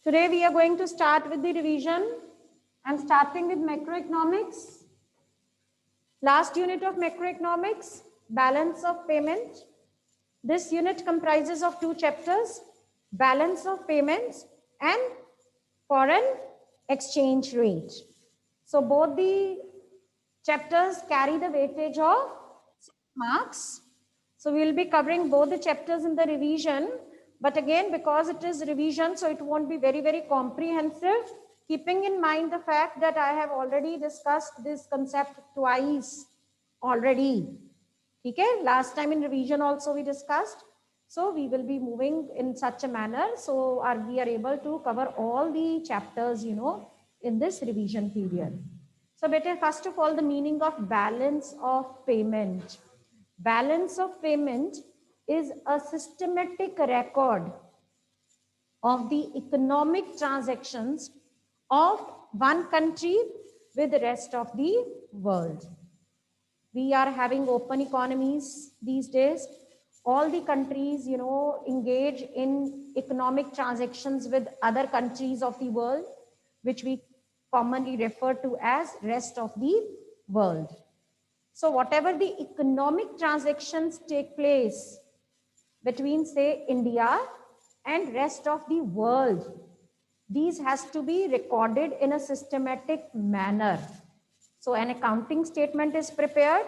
Today we are going to start with the revision and starting with macroeconomics. Last unit of macroeconomics, balance of payment. This unit comprises of two chapters, balance of payments and foreign exchange rate. So both the chapters carry the weightage of 6 marks. So we will be covering both the chapters in the revision. But again, because it is revision, so it won't be very, very comprehensive. Keeping in mind the fact that I have already discussed this concept twice already. Okay, last time in revision also we discussed. So we will be moving in such a manner. So we are able to cover all the chapters, in this revision period. So better, first of all, the meaning of balance of payment. Balance of payment is a systematic record of the economic transactions of one country with the rest of the world. We are having open economies these days. All the countries, engage in economic transactions with other countries of the world, which we commonly refer to as rest of the world. So whatever the economic transactions take place between, say, India and rest of the world, these has to be recorded in a systematic manner. So an accounting statement is prepared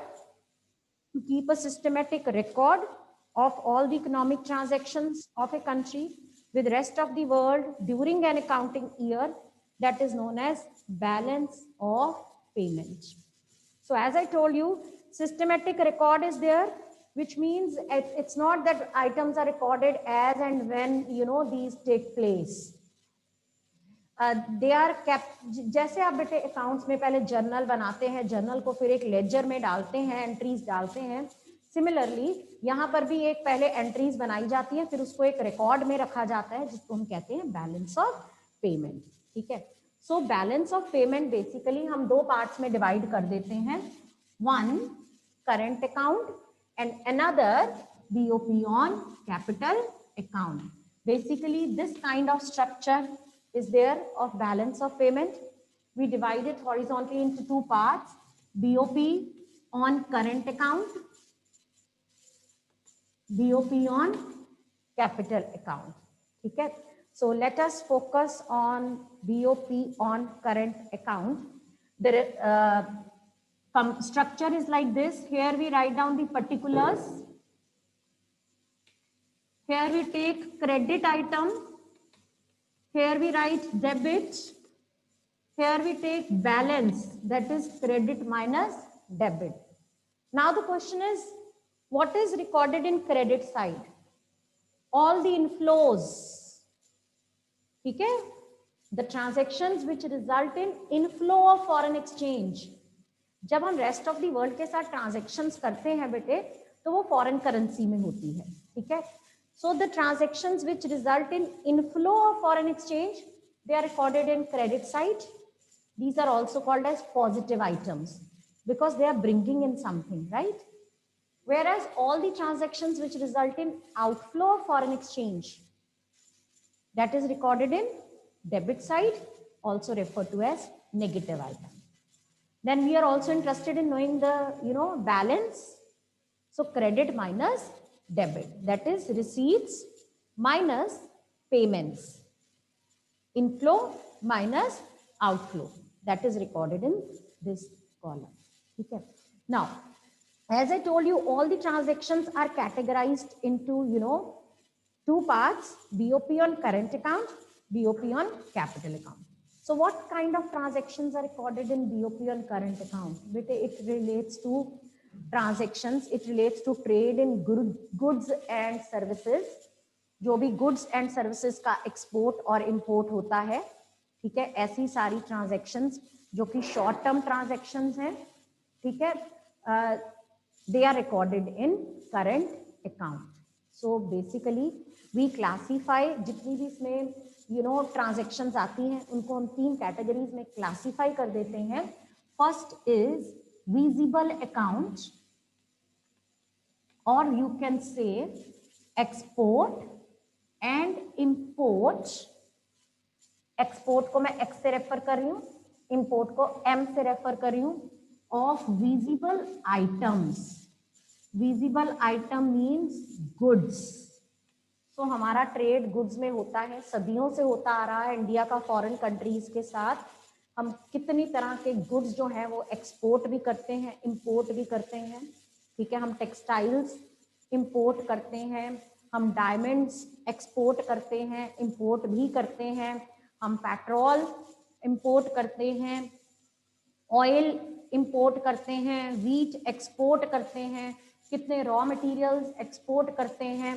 to keep a systematic record of all the economic transactions of a country with rest of the world during an accounting year. That is known as balance of payment. So as I told you, systematic record is there, which means it's not that items are recorded as and when, these take place. They are kept, जैसे आप बेटे accounts में पहले journal बनाते हैं, journal को फिर एक लेजर में डालते हैं, एंट्रीज डालते हैं. सिमिलरली यहाँ पर भी एक पहले एंट्रीज बनाई जाती है, फिर उसको एक रिकॉर्ड में रखा जाता है, जिसको हम कहते हैं बैलेंस ऑफ पेमेंट. ठीक है. So balance of payment basically हम दो पार्ट्स में डिवाइड कर देते हैं. One current account and another BOP on capital account. Basically this kind of structure is there of balance of payment. We divide it horizontally into two parts, BOP on current account, BOP on capital account. Okay, so let us focus on BOP on current account. The structure is like this. Here we write down the particulars. Here we take credit item. Here we write debit. Here we take balance, that is credit minus debit. Now the question is, what is recorded in credit side? All the inflows. Okay? The transactions which result in inflow of foreign exchange. जब हम rest of the world के साथ transactions करते हैं बेटे, तो वो foreign currency में होती है. ठीक है? So the transactions which result in inflow of foreign exchange, they are recorded in credit side. These are also called as positive items because they are bringing in something, right? Whereas all the transactions which result in outflow of foreign exchange, that is recorded in debit side, also referred to as negative item. Then we are also interested in knowing the, balance. So credit minus debit, that is receipts minus payments, inflow minus outflow, that is recorded in this column. Okay. Now, as I told you, all the transactions are categorized into, two parts, BOP on current account, BOP on capital account. So what kind of transactions are recorded in BOP on current account? It relates to transactions, it relates to trade in goods and services. जो भी goods and services का export और import होता है, ठीक है, ऐसी सारी transactions जो कि short term transactions हैं, ठीक है, they are recorded in current account. So basically we classify जितनी भी इसमें transactions आती हैं, उनको हम तीन categories में classify कर देते हैं. First is visible account, or you can say export and import export को मैं एक्स से रेफर कर रही हूँ, इंपोर्ट को एम से रेफर कर रही हूँ, of visible items. Visible item means goods. So हमारा ट्रेड गुड्स में होता है, सदियों से होता आ रहा है इंडिया का फॉरेन कंट्रीज के साथ। हम कितनी तरह के गुड्स जो हैं वो एक्सपोर्ट भी करते हैं, इंपोर्ट भी करते हैं, ठीक है। हम टेक्सटाइल्स इंपोर्ट करते हैं, हम डायमंड्स एक्सपोर्ट करते हैं, इंपोर्ट भी करते हैं, हम पेट्रोल इंपोर्ट करते हैं, ऑयल इंपोर्ट करते हैं, व्हीट एक्सपोर्ट करते हैं, कितने रॉ मटेरियल्स एक्सपोर्ट करते हैं,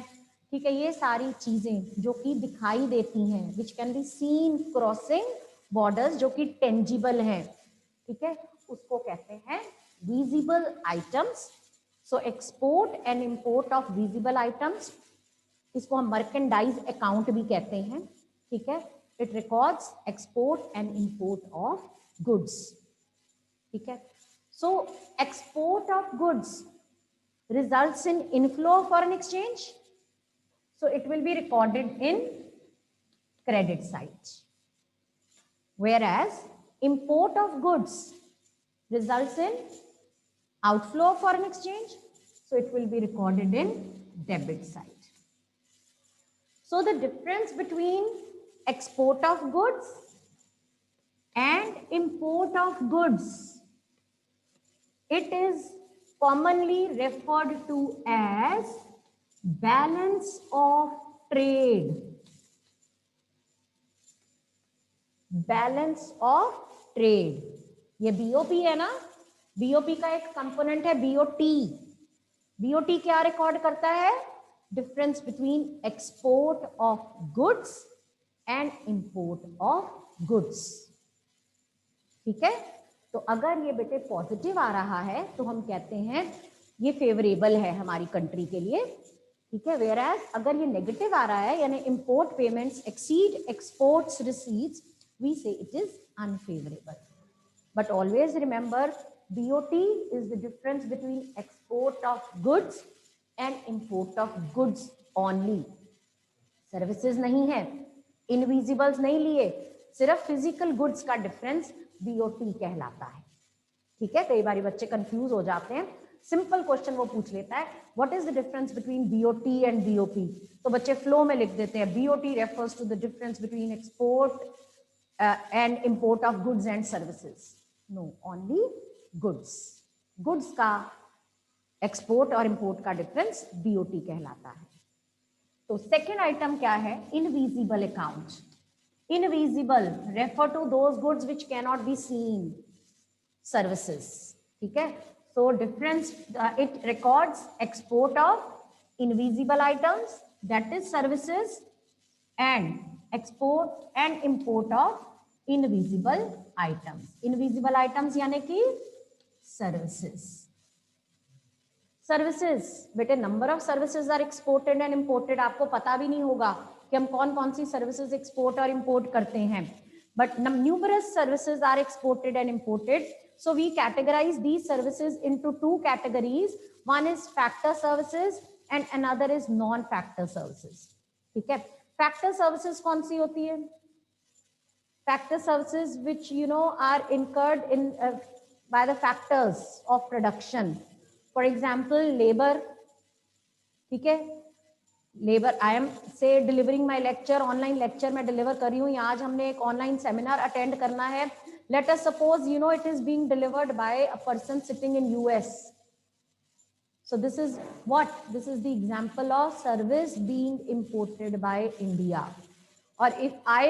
ठीक है। ये सारी चीजें जो कि दिखाई देती हैं, which can be seen crossing borders, जो कि टेंजिबल हैं, ठीक है, उसको कहते हैं visible items. So export and import of visible items, इसको हम मर्केंडाइज अकाउंट भी कहते हैं, ठीक है। It records export and import of goods, ठीक है। So export of goods results in inflow of foreign exchange, so it will be recorded in credit side, whereas import of goods results in outflow of foreign exchange, so it will be recorded in debit side. So the difference between export of goods and import of goods, it is commonly referred to as balance of trade. Balance of trade, ये BOP है ना, BOP का एक component है BOT. BOT क्या record करता है? Difference between export of goods and import of goods, ठीक है। तो अगर ये बेटे पॉजिटिव आ रहा है तो हम कहते हैं ये फेवरेबल है हमारी कंट्री के लिए, ठीक है। वेयर एज अगर ये नेगेटिव आ रहा है, यानी import payments exceed exports receipts, we say it is unfavourable. But always remember, BOT is the difference between export of goods and import of goods only. Services नहीं है, इनविजिबल्स नहीं लिए, सिर्फ फिजिकल गुड्स का difference BOT कहलाता है, ठीक है। कई बार बच्चे कंफ्यूज हो जाते हैं, सिंपल क्वेश्चन वो पूछ लेता है what is the difference between BOT and BOP, तो बच्चे फ्लो में लिख देते हैं BOT refers to the difference between export and import of goods and services. No, only goods. Goods का एक्सपोर्ट और इंपोर्ट का डिफरेंस बीओटी कहलाता है। तो सेकेंड आइटम क्या है? Invisible account. Invisible refer to those goods which cannot be seen, services, ठीक है। So difference, it records export of invisible items, that is services, and export and import of invisible items. Invisible items यानी कि services. Services बेटे, number of services are exported and imported, आपको पता भी नहीं होगा कि हम कौन कौन सी सर्विसेज एक्सपोर्ट और इंपोर्ट करते हैं, but numerous services are exported and imported. So we categorize these services into two categories. One is factor services and another is non-factor services. ठीक है। Factor services कौन सी होती है? Factor services which you know are incurred in by the factors of production. For example, labor. ठीक है। Labour, I am से delivering my lecture, online lecture में deliver कर रही हूँ, या आज हमने एक ऑनलाइन सेमिनार अटेंड करना है। Let us suppose you know it is being delivered by a person sitting in US. So this is what? This is the example of service being imported by India. Or if I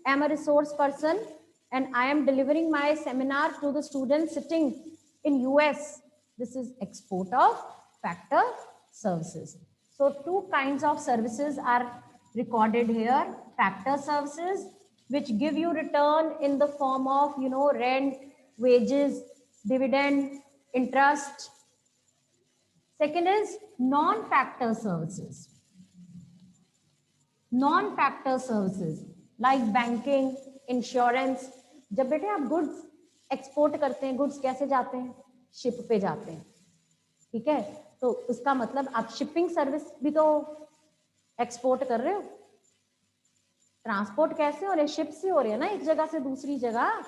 am a resource person and I am delivering my seminar to the students sitting in US, this is export of factor services. So two kinds of services are recorded here. Factor services, which give you return in the form of, you know, rent, wages, dividend, interest. Second is non-factor services. Non-factor services like banking, insurance. जब बेटे आप goods export करते हैं, goods कैसे जाते हैं? Ship पे जाते हैं, ठीक है। तो इसका मतलब आप शिपिंग सर्विस भी तो एक्सपोर्ट कर रहे हो, ट्रांसपोर्ट कैसे हो रहे, शिप से हो रहे हैं ना एक जगह से दूसरी जगह,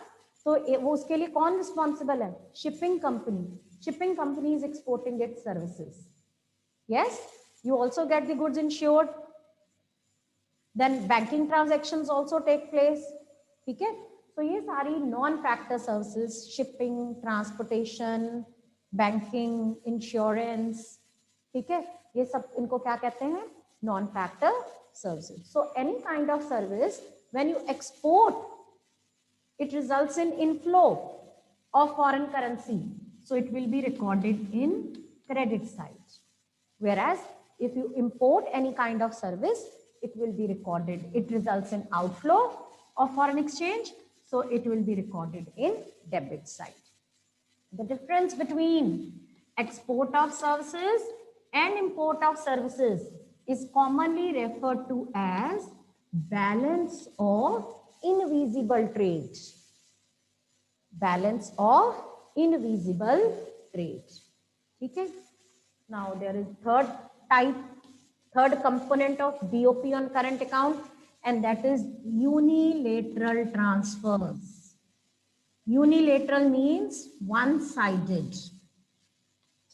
तो वो उसके लिए कौन रिस्पॉन्सिबल है, shipping company. Shipping company is exporting it's services. Yes, you also get the goods insured, then banking transactions also take place. ठीक है, तो ये सारी non factor services, shipping, transportation, banking, insurance, ठीक है, ये सब इनको क्या कहते हैं, non factor services. So any kind of service when you export, it results in inflow of foreign currency, so it will be recorded in credit side. Whereas if you import any kind of service, it will be recorded, it results in outflow of foreign exchange, so it will be recorded in debit side. The difference between export of services and import of services is commonly referred to as balance of invisible trade. Balance of invisible trade. Okay. Now there is third component of BOP on current account, and that is unilateral transfers. Unilateral means one-sided.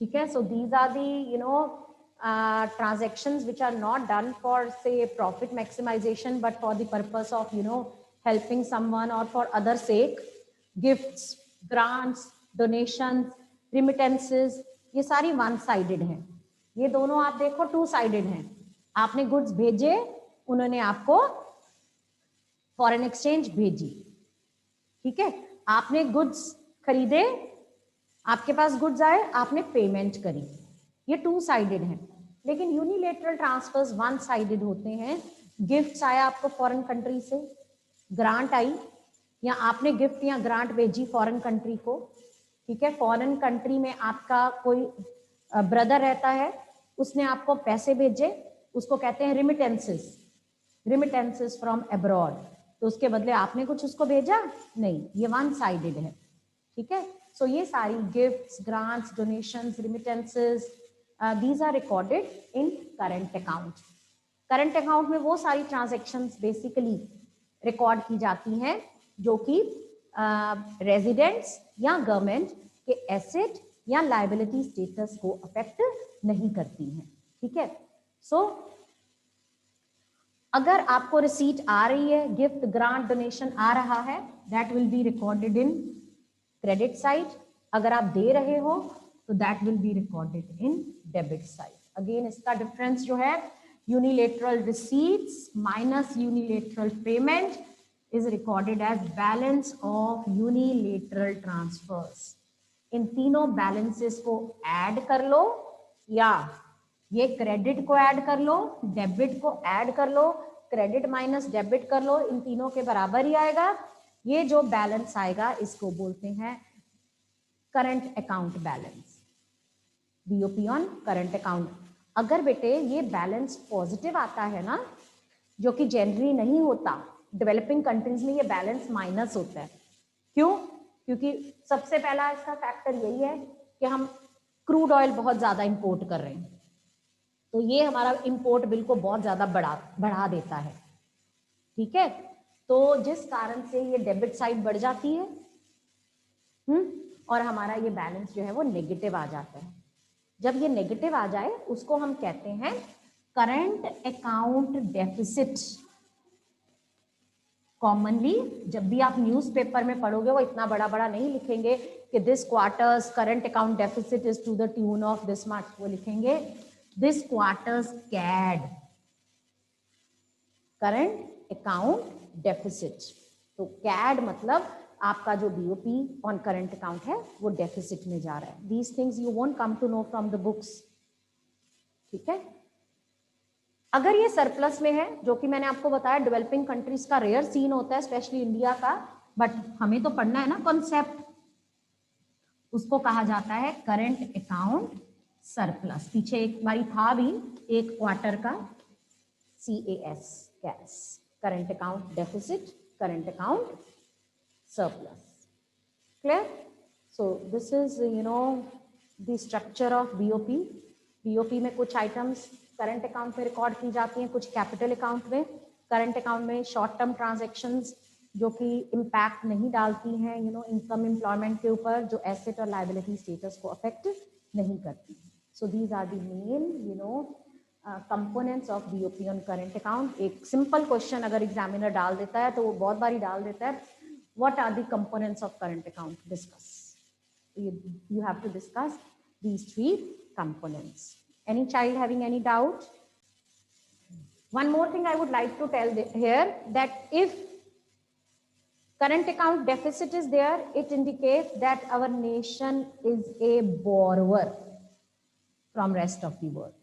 Okay, so these are the transactions which are not done for say profit maximization, but for the purpose of helping someone or for other sake. Gifts, grants, donations, remittances, ये सारी one-sided हैं. ये दोनों आप देखो two-sided हैं. आपने goods भेजे, उन्होंने आपको foreign exchange भेजी. ठीक है, आपने गुड्स खरीदे, आपके पास गुड्स आए, आपने पेमेंट करी, ये टू साइडेड है. लेकिन यूनिलेटरल ट्रांसफर्स वन साइडेड होते हैं. गिफ्ट्स आया आपको फॉरेन कंट्री से, ग्रांट आई, या आपने गिफ्ट या ग्रांट भेजी फॉरेन कंट्री को. ठीक है, फॉरेन कंट्री में आपका कोई ब्रदर रहता है, उसने आपको पैसे भेजे, उसको कहते हैं रिमिटेंसेस. Remittances from abroad. तो उसके बदले आपने कुछ उसको भेजा नहीं, ये वन साइडेड है. ठीक है, सो ये सारी gifts, grants, donations, remittances, these are recorded in current account. Current account में वो सारी ट्रांजैक्शंस बेसिकली रिकॉर्ड की जाती हैं जो कि रेजिडेंट्स या गवर्नमेंट के एसेट या लायबिलिटी स्टेटस को अफेक्ट नहीं करती हैं. ठीक है, सो अगर आपको रिसीट आ रही है, गिफ्ट, ग्रांट, डोनेशन आ रहा है, that will be recorded in credit side. अगर आप दे रहे हो तो that will be recorded in debit side. Again इसका डिफरेंस जो है, unilateral receipts minus unilateral payment is recorded as balance of unilateral transfers. इन तीनों बैलेंसेस को ऐड कर लो, या ये क्रेडिट को ऐड कर लो, डेबिट को ऐड कर लो, क्रेडिट माइनस डेबिट कर लो, इन तीनों के बराबर ही आएगा. ये जो बैलेंस आएगा इसको बोलते हैं current account balance. BOP on current account. अगर बेटे ये बैलेंस पॉजिटिव आता है ना, जो कि जनरली नहीं होता, डेवलपिंग कंट्रीज में ये बैलेंस माइनस होता है. क्यों? क्योंकि सबसे पहला इसका फैक्टर यही है कि हम क्रूड ऑयल बहुत ज्यादा इंपोर्ट कर रहे हैं, तो ये हमारा इंपोर्ट बिल को बहुत ज्यादा बढ़ा देता है. ठीक है, तो जिस कारण से ये डेबिट साइड बढ़ जाती है, और हमारा ये बैलेंस जो है वो नेगेटिव आ जाता है. जब ये नेगेटिव आ जाए उसको हम कहते हैं करंट अकाउंट डेफिसिट. कॉमनली जब भी आप न्यूज़पेपर में पढ़ोगे, वो इतना बड़ा बड़ा नहीं लिखेंगे कि this quarter's current account deficit is to the tune of this much. वो लिखेंगे this quarter's CAD, current account deficit. तो कैड मतलब आपका जो बीओपी ऑन करंट अकाउंट है वो डेफिसिट में जा रहा है. These things you won't come to know from the books. ठीक है, अगर ये सरप्लस में है, जो कि मैंने आपको बताया डेवलपिंग कंट्रीज का रेयर सीन होता है, स्पेशली इंडिया का, बट हमें तो पढ़ना है ना कॉन्सेप्ट, उसको कहा जाता है करंट अकाउंट सरप्लस. पीछे एक बारी था भी एक क्वार्टर का CAS, cash, current account deficit, current account surplus. Clear? So this is the structure of BOP. BOP में कुछ आइटम्स करंट अकाउंट में रिकॉर्ड की जाती हैं, कुछ कैपिटल अकाउंट में. करंट अकाउंट में शॉर्ट टर्म ट्रांजेक्शंस जो कि इम्पैक्ट नहीं डालती हैं इनकम एम्प्लॉयमेंट के ऊपर, जो एसेट और लाइबिलिटी स्टेटस को अफेक्ट नहीं करती। So these are the main components of BOP on current account. एक सिंपल क्वेश्चन अगर एग्जामिनर डाल देता है तो वो बहुत बारी डाल देता है, what are the components of current account, discuss. You have to discuss these 3 components. Any child having any doubt? One more thing I would like to tell here, that if current account deficit is there, it indicates that our nation is a borrower from rest of the world.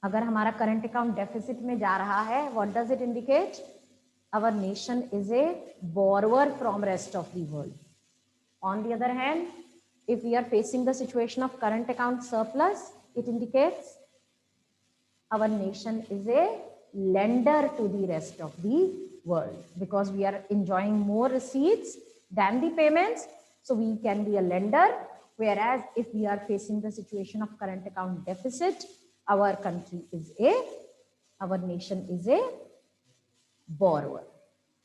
अगर हमारा current account deficit में जा रहा है, what does it indicate? Our nation is a borrower from rest of the world. On the other hand, if we are facing the situation of current account surplus, it indicates our nation is a lender to the rest of the world, because we are enjoying more receipts than the payments, so we can be a lender. Whereas if we are facing the situation of current account deficit, our nation is a borrower,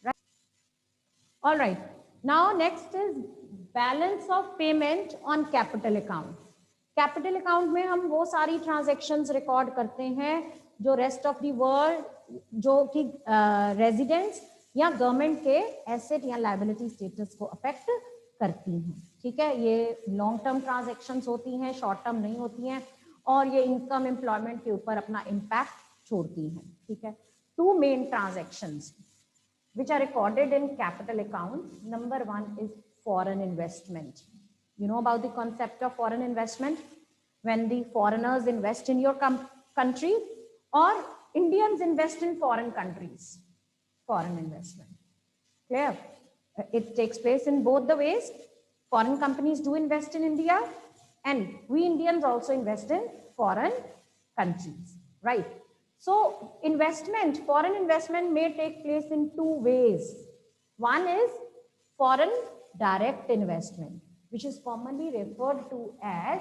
right? All right, now next is balance of payment on capital account. Capital account में हम वो सारी transactions record करते हैं जो rest of the world, जो कि residents या गवर्नमेंट के एसेट या लायबिलिटी स्टेटस को अफेक्ट करती हैं. ठीक है, ये लॉन्ग टर्म ट्रांजैक्शंस होती हैं, शॉर्ट टर्म नहीं होती हैं, और ये इनकम एम्प्लॉयमेंट के ऊपर अपना इम्पैक्ट छोड़ती हैं. ठीक है, 2 main transactions which are recorded in capital account. Number 1 is foreign investment. You know about the concept of foreign investment? When the foreigners invest in your country, or Indians invest in foreign countries. Foreign investment. Clear? It takes place in both the ways. Foreign companies do invest in India, and we Indians also invest in foreign countries, right? So investment, foreign investment may take place in 2 ways. One is foreign direct investment, which is commonly referred to as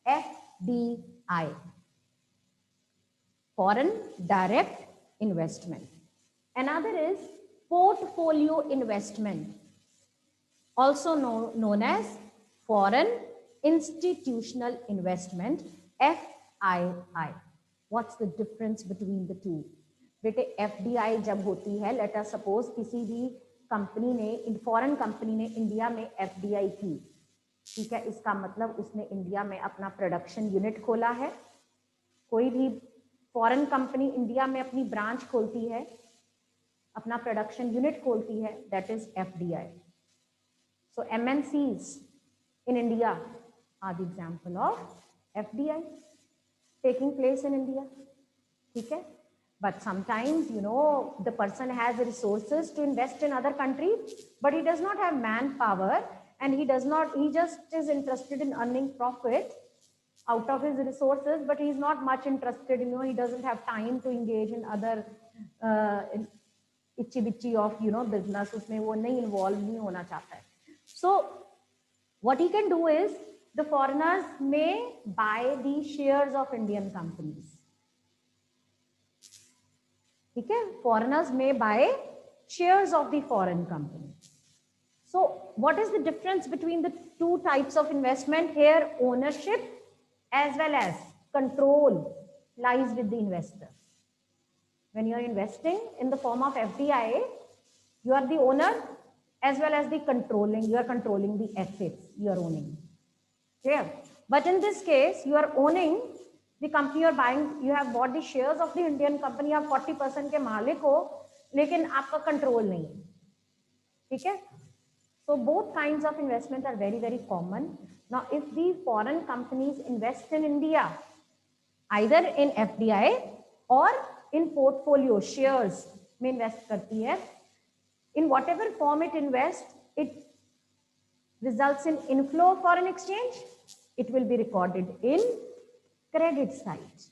FDI. Foreign direct investment. Another is portfolio investment, also known as foreign institutional investment, FII. What's the difference between the two? बेटे FDI जब होती है, let us suppose किसी भी company ने, foreign company ने India में FDI की, ठीक है, इसका मतलब उसने इंडिया में अपना प्रोडक्शन यूनिट खोला है. कोई भी फॉरेन कंपनी इंडिया में अपनी ब्रांच खोलती है, अपना प्रोडक्शन यूनिट खोलती है, that is FDI. So MNCs in India are the example of FDI taking place in India. Okay? But sometimes, the person has resources to invest in other countries, but he does not have manpower, and he just is interested in earning profit out of his resources, but he is not much interested, he doesn't have time to engage in other itchy bitchy of, business. Usme wo nahi involve nahi hona chahta hai. So what he can do is, the foreigners may buy the shares of Indian companies. Okay? Foreigners may buy shares of the foreign company. So what is the difference between the 2 types of investment? Here, ownership as well as control lies with the investor. When you are investing in the form of FDI, you are the owner as well as you are controlling the assets you are owning. Clear? But in this case, you are owning the company you are buying, you have bought the shares of the Indian company, आप 40% के मालिक हो, लेकिन आपका control नहीं है. ठीक है? So both kinds of investment are very, very common. Now, if the foreign companies invest in India, either in FDI or in portfolio shares में invest करती है, in whatever form it invests, it results in inflow of foreign exchange. It will be recorded in credit side.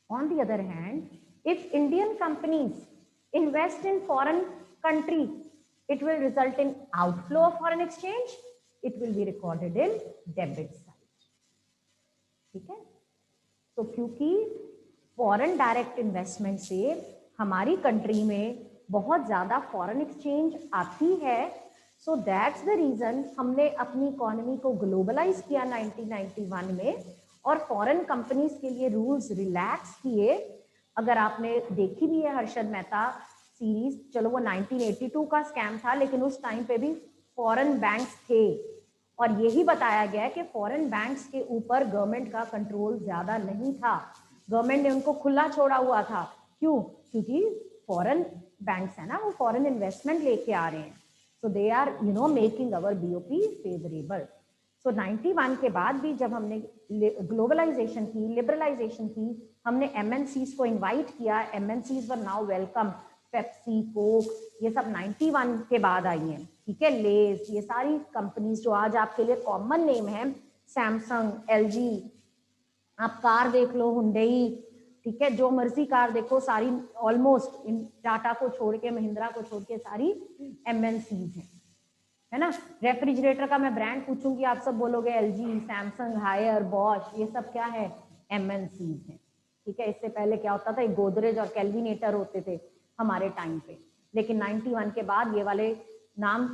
On the other hand, if Indian companies invest in foreign country, it will result in outflow of foreign exchange. It will be recorded in debit side. ठीक है? So क्योंकि foreign direct investment से हमारी country में बहुत ज़्यादा foreign exchange आती है। सो दैट्स द रीज़न हमने अपनी इकोनॉमी को ग्लोबलाइज किया 1991 में और फॉरेन कंपनीज के लिए रूल्स रिलैक्स किए। अगर आपने देखी भी है हर्षद मेहता सीरीज, चलो वो 1982 का स्कैम था, लेकिन उस टाइम पे भी फॉरेन बैंक्स थे और यही बताया गया है कि फॉरेन बैंक्स के ऊपर गवर्नमेंट का कंट्रोल ज्यादा नहीं था, गवर्नमेंट ने उनको खुला छोड़ा हुआ था। क्यों? क्योंकि फॉरेन बैंक्स है ना, वो फॉरेन इन्वेस्टमेंट लेके आ रहे हैं, so they are making our BOP favourable. So 91 के बाद भी जब हमने ग्लोबलाइजेशन की, लिबरलाइजेशन की, हमने एमएनसीज को इनवाइट किया, MNCs were now welcome, Pepsi, Coke, ये सब 91 के बाद आई हैं, ठीक है, लेस, ये सारी कंपनीज जो आज आपके लिए कॉमन नेम है, सैमसंग, एलजी, आप कार देख लो, हुंडई, ठीक है, जो मर्जी कार देखो, सारी ऑलमोस्ट इन टाटा को छोड़ के, महिंद्रा को छोड़ के सारी एमएनसीज हैं, है ना। रेफ्रिजरेटर का मैं ब्रांड पूछूंगी, आप सब बोलोगे एलजी, सैमसंग, हायर, बॉश, ये सब क्या है? एमएनसीज हैं, ठीक है। इससे पहले क्या होता था, गोदरेज और कैलविनेटर होते थे हमारे टाइम पे, लेकिन 91 के बाद ये वाले नाम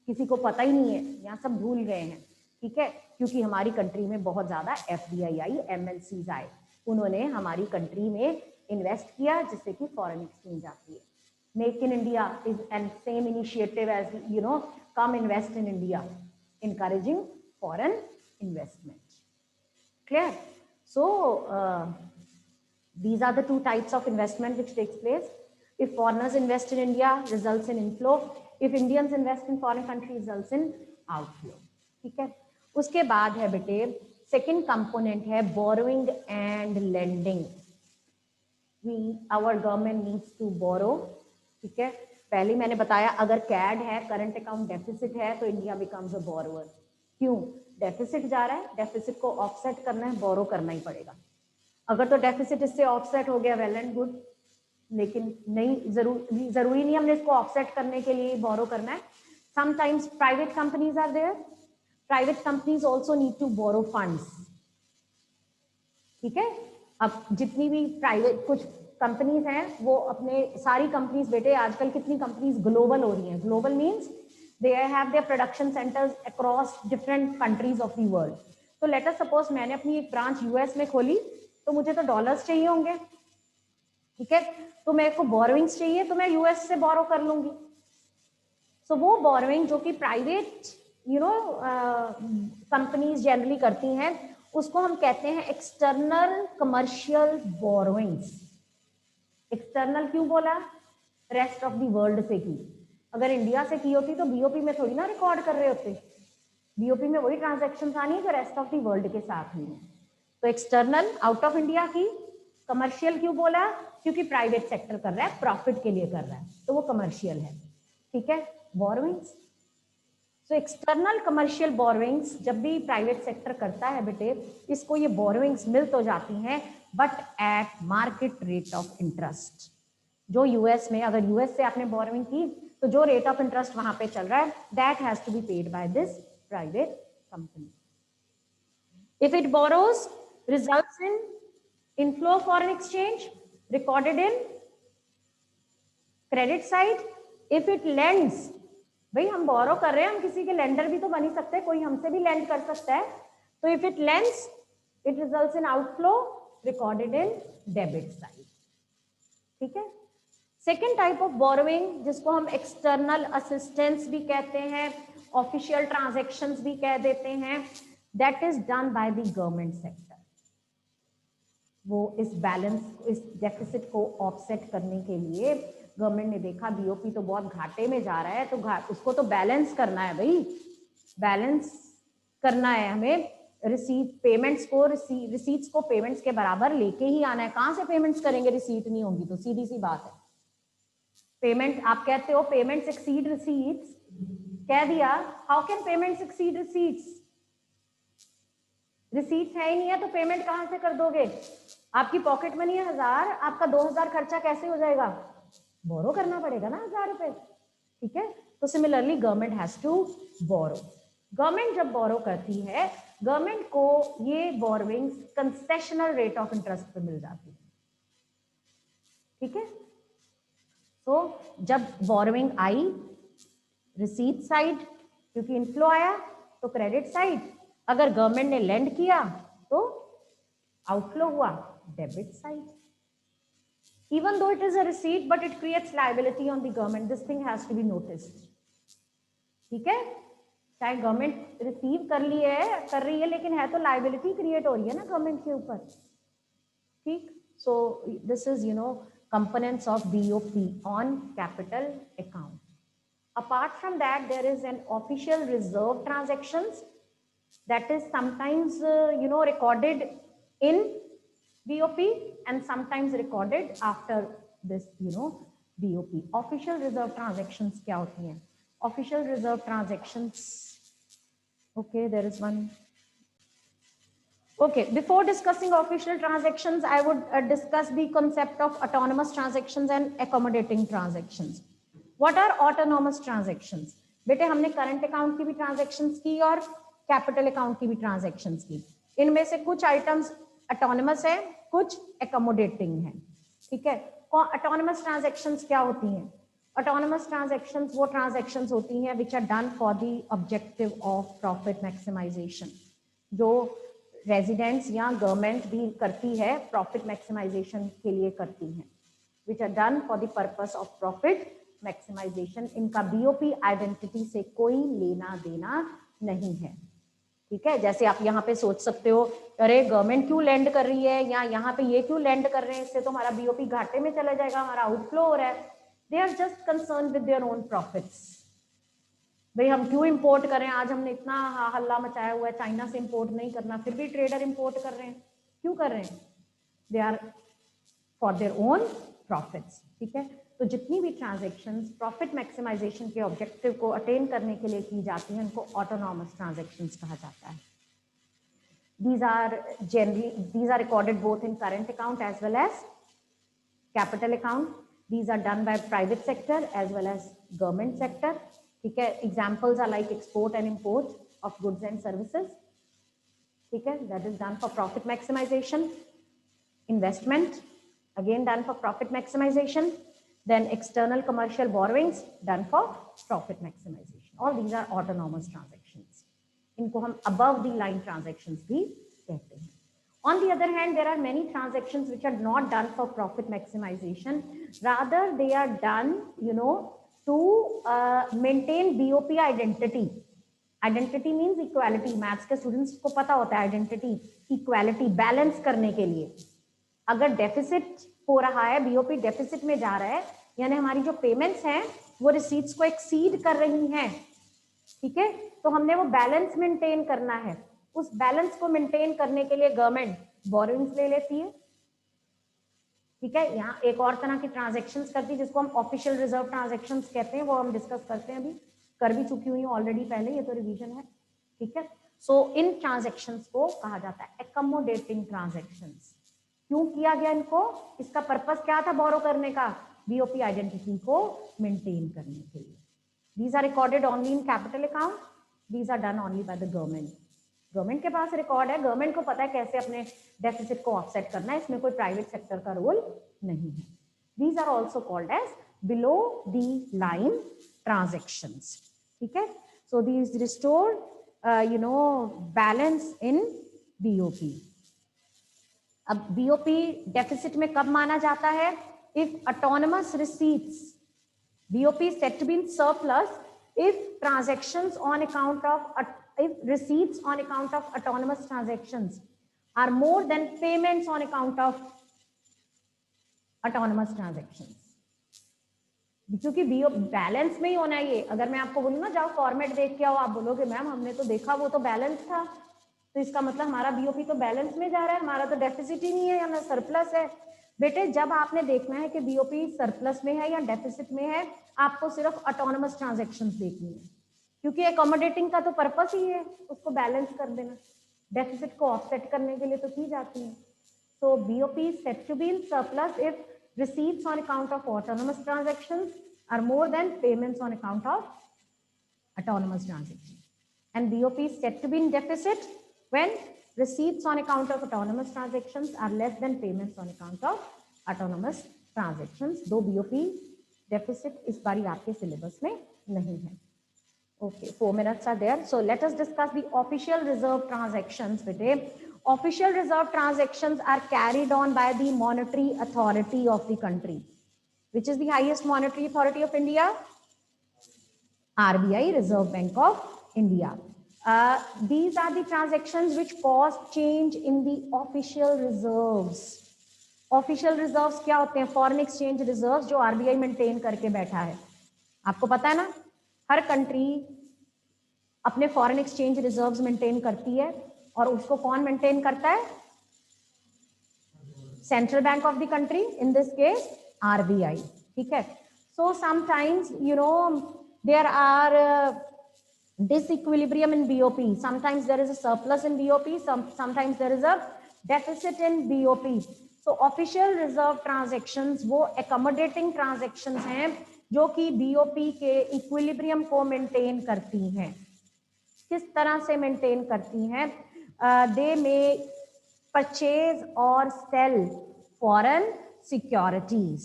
किसी को पता ही नहीं है, यहाँ सब भूल गए हैं, ठीक है, क्योंकि हमारी कंट्री में बहुत ज्यादा एफडीआई आई, एमएनसीज आए, उन्होंने हमारी कंट्री में इन्वेस्ट किया, जिससे कि फॉरेन एक्सचेंज आती है। Make in India is and same initiative as come invest in India, encouraging foreign investment. Clear? So these are the two types of investment which takes place. If foreigners invest in India, results in inflow. If Indians invest in foreign country, results in outflow. ठीक है। उसके बाद है बेटे second component है borrowing and lending. Our government needs to borrow. ठीक है, पहले मैंने बताया अगर कैड है, करंट अकाउंट डेफिसिट है, तो इंडिया बिकम्स अ बोरोवर। क्यों? डेफिसिट जा रहा है, डेफिसिट को ऑफसेट करना है, बोरो करना ही पड़ेगा। अगर तो डेफिसिट इससे ऑफसेट हो गया, वेल एंड गुड, लेकिन नहीं, जरूरी नहीं हमने इसको ऑफसेट करने के लिए बोरो करना है। Sometimes private companies are there, private companies also need to borrow funds, ठीक है। अब जितनी भी प्राइवेट कुछ कंपनीज हैं, वो अपने सारी कंपनीज बेटे, आजकल कितनी कंपनीज ग्लोबल हो रही हैं, global means they have their production centres across different countries of the world. तो लेट अस सपोज मैंने अपनी एक ब्रांच यूएस में खोली, तो मुझे तो डॉलर्स चाहिए होंगे, ठीक है, तो मेरे को बोरोइंग्स चाहिए, तो मैं यूएस से बोरो कर लूंगी। सो वो बोरोइंग जो कि प्राइवेट कंपनीज जनरली करती हैं, उसको हम कहते हैं एक्सटर्नल कमर्शियल बोरोइंग्स। एक्सटर्नल क्यों बोला? रेस्ट ऑफ द वर्ल्ड से की। अगर इंडिया से की होती तो बीओपी में थोड़ी ना रिकॉर्ड कर रहे होते, बीओपी में वही ट्रांजैक्शन आनी जो रेस्ट ऑफ द वर्ल्ड के साथ हुई। तो एक्सटर्नल आउट ऑफ इंडिया की। कमर्शियल क्यों बोला? क्योंकि प्राइवेट सेक्टर कर रहा है, प्रॉफिट के लिए कर रहा है, तो वो कमर्शियल है, ठीक है। Borrowings, so external commercial borrowings जब भी प्राइवेट सेक्टर करता है बेटे, इसको ये बोरोइंग्स मिल तो जाती हैं, but at market rate of interest. जो यूएस में, अगर यूएस से आपने बोरोइंग की, तो जो रेट ऑफ इंटरेस्ट वहां पे चल रहा है, that has to be paid by this private company. If it borrows, results in inflow of foreign exchange recorded in credit side. If it lends, भाई हम बोरो कर रहे हैं, हम किसी के लेंडर भी तो बन ही सकते हैं, कोई हमसे भी लेंड कर सकता है, तो if it lends it results in outflow recorded in debit side, ठीक है। सेकेंड टाइप ऑफ बोरोइंग जिसको हम एक्सटर्नल असिस्टेंस भी कहते हैं, ऑफिशियल ट्रांजैक्शंस भी कह देते हैं, that is done by the government sector. वो इस बैलेंस, इस डेफिसिट को ऑफसेट करने के लिए गवर्नमेंट ने देखा बीओपी तो बहुत घाटे में जा रहा है, तो उसको तो बैलेंस करना है भाई, बैलेंस करना है हमें, रिसीट पेमेंट्स को रिसीट्स को पेमेंट्स के बराबर लेके ही आना है। कहाँ से पेमेंट्स करेंगे, रिसीट नहीं होंगी तो? सीधी सी बात है, पेमेंट आप कहते हो पेमेंट्स एक्सीड रिसीट्स, कह दिया, how can payments exceed receipts? Receipts है ही नहीं है तो पेमेंट कहां से कर दोगे? आपकी पॉकेट मनी है 1000, आपका 2000 खर्चा कैसे हो जाएगा? बोरो करना पड़ेगा ना 1000 रुपए, ठीक है। तो similarly government has to borrow. Government जब बोरो करती है, गवर्नमेंट को ये borrowings concessional rate of interest पे मिल जाती है। ठीक है। तो जब बोरोइंग आई रिसीट साइड, क्योंकि इनफ्लो आया तो क्रेडिट साइड, अगर गवर्नमेंट ने लेंड किया तो आउटफ्लो हुआ debit side. Even though it is a receipt, but it creates liability on the government. This thing has to be noticed. ठीक है, चाहे गवर्नमेंट रिसीव कर रही है लेकिन है तो लाइबिलिटी क्रिएट हो रही है ना गवर्नमेंट के ऊपर. ठीक, so this is components of BOP on capital account. Apart from that, there is an official reserve transactions that is sometimes recorded in BOP and sometimes recorded after this BOP. Official reserve transactions क्या होती हैं? Official reserve transactions, okay, there is one. Okay, before discussing official transactions, I would discuss the concept of autonomous transactions and accommodating transactions. What are autonomous transactions? बेटे हमने current account की भी transactions की और capital account की भी transactions की. इनमें से कुछ आइटम्स ऑटोनमस है, कुछ एकोमोडेटिंग है. ठीक है, ऑटोनमस ट्रांजेक्शन्स क्या होती हैं? ऑटोनमस ट्रांजेक्शन्स वो ट्रांजेक्शन्स होती हैं which are done for the objective of profit maximization. जो रेजिडेंट्स या गवर्नमेंट भी करती है, प्रॉफिट मैक्सिमाइजेशन के लिए करती हैं, which are done for the purpose of profit maximization. इनका बीओपी आइडेंटिटी से कोई लेना देना नहीं है. ठीक है, जैसे आप यहाँ पे सोच सकते हो, अरे गवर्नमेंट क्यों लैंड कर रही है या यहाँ पे ये क्यों लैंड कर रहे हैं, इससे तो हमारा बीओपी घाटे में चला जाएगा, हमारा आउटफ्लो हो रहा है. They are just concern with their own profits. भाई हम क्यों इंपोर्ट करें, आज हमने इतना हल्ला मचाया हुआ है चाइना से इंपोर्ट नहीं करना, फिर भी ट्रेडर इंपोर्ट कर रहे हैं. क्यों कर रहे हैं? They are for their own profits. ठीक है, तो जितनी भी ट्रांजैक्शंस प्रॉफिट मैक्सिमाइजेशन के ऑब्जेक्टिव को अटेन करने के लिए की जाती हैं उनको ऑटोनॉमस ट्रांजैक्शंस कहा जाता है. These are recorded both in current account as well as capital account. These are done by private sector as well as government sector. ठीक है, examples are like export and import of goods and services. ठीक है, that is done for profit maximization. Investment, again done for profit maximization. Then external commercial borrowings done for profit maximization. All these are autonomous transactions. इनको हम above the line transactions भी कहते हैं. On the other hand, there are many transactions which are not done for profit maximization. Rather, they are done, to maintain BOP identity. Identity means equality. Maths के students को पता होता है identity, equality, balance करने के लिए. अगर deficit हो रहा है, बीओपी डेफिसिट में जा रहा है, यानी हमारी जो पेमेंट्स हैं वो रिसीट्स को एक्सीड कर रही हैं. ठीक है, तो हमने वो बैलेंस मेंटेन करना है. उस बैलेंस को मेंटेन करने के लिए गवर्नमेंट बोरोइंग्स ले लेती है. ठीक है, यहाँ एक और तरह की ट्रांजेक्शन्स करती है जिसको हम ऑफिशियल रिजर्व ट्रांजेक्शन्स कहते हैं, वो हम डिस्कस करते हैं, अभी कर भी चुकी हुई हूँ ऑलरेडी पहले, ये तो रिवीजन है. ठीक है, सो इन ट्रांजेक्शन्स को कहा जाता है एकोमोडेटिंग ट्रांजेक्शन्स. क्यों किया गया इनको? इसका पर्पस क्या था बोरो करने का? बीओपी आइडेंटिटी को मेंटेन करने के लिए. These are recorded only in capital account. These are done only by the government. Government के पास रिकॉर्ड है, गवर्नमेंट को पता है कैसे अपने डेफिसिट को ऑफसेट करना है, इसमें कोई प्राइवेट सेक्टर का रोल नहीं है. These are also called as below the line transactions. ठीक है, so these restore balance in BOP. अब BOP डेफिसिट में कब माना जाता है? If autonomous receipts, BOP is said to be in surplus if transactions on account of, if receipts on account of autonomous transactions are more than payments on account of autonomous transactions. क्योंकि BOP balance में ही होना है ये. अगर मैं आपको बोलूँ ना जाओ फॉर्मेट देख के आओ, आप बोलोगे मैम हमने तो देखा वो तो बैलेंस था, तो इसका मतलब हमारा BOP तो बैलेंस में जा रहा है, हमारा तो डेफिसिट ही नहीं है या सरप्लस है. बेटे जब आपने देखना है कि बीओपी सरप्लस में है या डेफिसिट में है, आपको सिर्फ ऑटोनमस ट्रांजैक्शंस देखनी है, क्योंकि एकोमोडेटिंग का तो पर्पस ही है उसको बैलेंस कर देना, डेफिसिट को ऑफसेट करने के लिए तो की जाती है. So BOP is said to be in surplus if receipts on account of autonomous transactions are more than payments on account of autonomous transactions, and BOP is said to be in deficit when receipts on account of autonomous transactions are less than payments on account of autonomous transactions, दो BOP deficit इस बारी आपके syllabus में नहीं है. Okay, 4 minutes are there. So let us discuss the official reserve transactions today. Official reserve transactions are carried on by the monetary authority of the country. Which is the highest monetary authority of India? RBI, Reserve Bank of India. These are the transactions which cause change in the official reserves. Official reserves क्या होते हैं? Foreign exchange reserves जो RBI maintain करके बैठा है. आपको पता है ना, हर कंट्री अपने फॉरेन एक्सचेंज रिजर्व्स मेंटेन करती है और उसको कौन मेंटेन करता है? Central bank of the country, in this case RBI. ठीक है. So sometimes there are disequilibrium in BOP. Sometimes there is a surplus in BOP, sometimes there is a deficit in BOP. So official reserve transactions वो accommodating transactions हैं जो कि BOP के equilibrium को maintain करती हैं. किस तरह से मेंटेन करती हैं? दे में परचेज और sale foreign securities,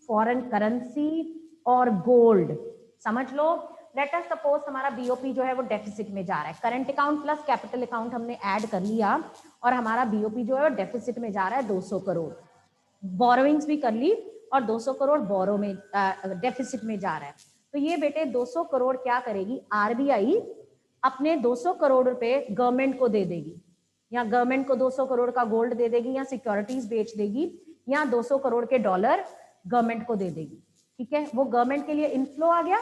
foreign currency और गोल्ड. समझ लो, लेट अस सपोज हमारा बीओपी जो है वो डेफिसिट में जा रहा है. Current account plus capital account हमने ऐड कर लिया और हमारा बीओपी जो है वो डेफिसिट में जा रहा है 200 करोड़. बोरोइंग्स भी कर ली और 200 करोड़ बोरो में डेफिसिट में जा रहा है. तो ये बेटे 200 करोड़ क्या करेगी? आरबीआई अपने 200 करोड़ रुपए गवर्नमेंट को दे देगी, या गवर्नमेंट को 200 करोड़ का गोल्ड दे देगी, या सिक्योरिटीज बेच देगी, या 200 करोड़ के डॉलर गवर्नमेंट को दे देगी. ठीक है, वो गवर्नमेंट के लिए इनफ्लो आ गया,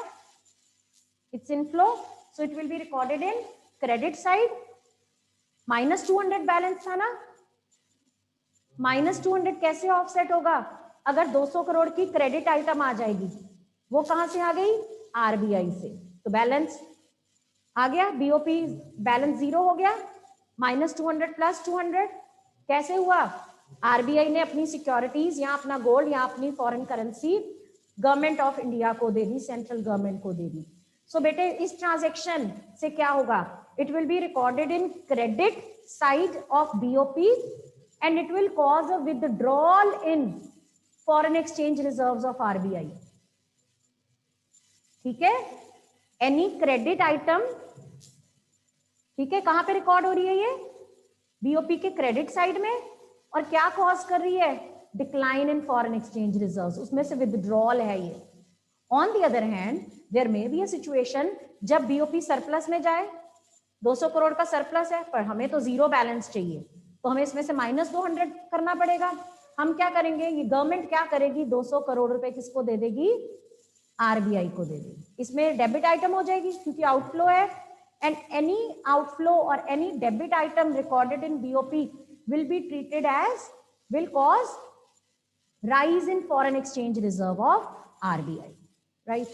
it's inflow. So it will be recorded in credit side. -200 balance था ना, -200 कैसे ऑफसेट होगा? अगर 200 करोड़ की क्रेडिट आइटम आ जाएगी, वो कहां से आ गई? आरबीआई से. तो बैलेंस आ गया, बीओपी बैलेंस 0 हो गया. -200 + 200 कैसे हुआ? आरबीआई ने अपनी सिक्योरिटीज या अपना गोल्ड या अपनी foreign currency government of India को दे दी, सेंट्रल गवर्नमेंट को दे दी. सो बेटे इस ट्रांजेक्शन से क्या होगा? It will be recorded in credit side of BOP and it will cause a withdrawal in foreign exchange reserves of RBI. ठीक है, एनी क्रेडिट आइटम, ठीक है, कहां पे रिकॉर्ड हो रही है? ये बीओपी के क्रेडिट साइड में. और क्या कॉज कर रही है? Decline in foreign exchange reserves, उसमें से विथड्रॉल है ये. On the other hand there may be a situation जब बीओपी सरप्लस में जाए, 200 करोड़ का सरप्लस है पर हमें तो 0 बैलेंस चाहिए, तो हमें इसमें से -200 करना पड़ेगा. हम क्या करेंगे? ये गवर्नमेंट क्या करेगी? 200 करोड़ रुपए किसको दे देगी? आरबीआई को दे देगी. इसमें डेबिट आइटम हो जाएगी क्योंकि आउटफ्लो है. एंड एनी आउटफ्लो और any debit item recorded in BOP will be treated as, will cause rise in foreign exchange reserve of RBI, right?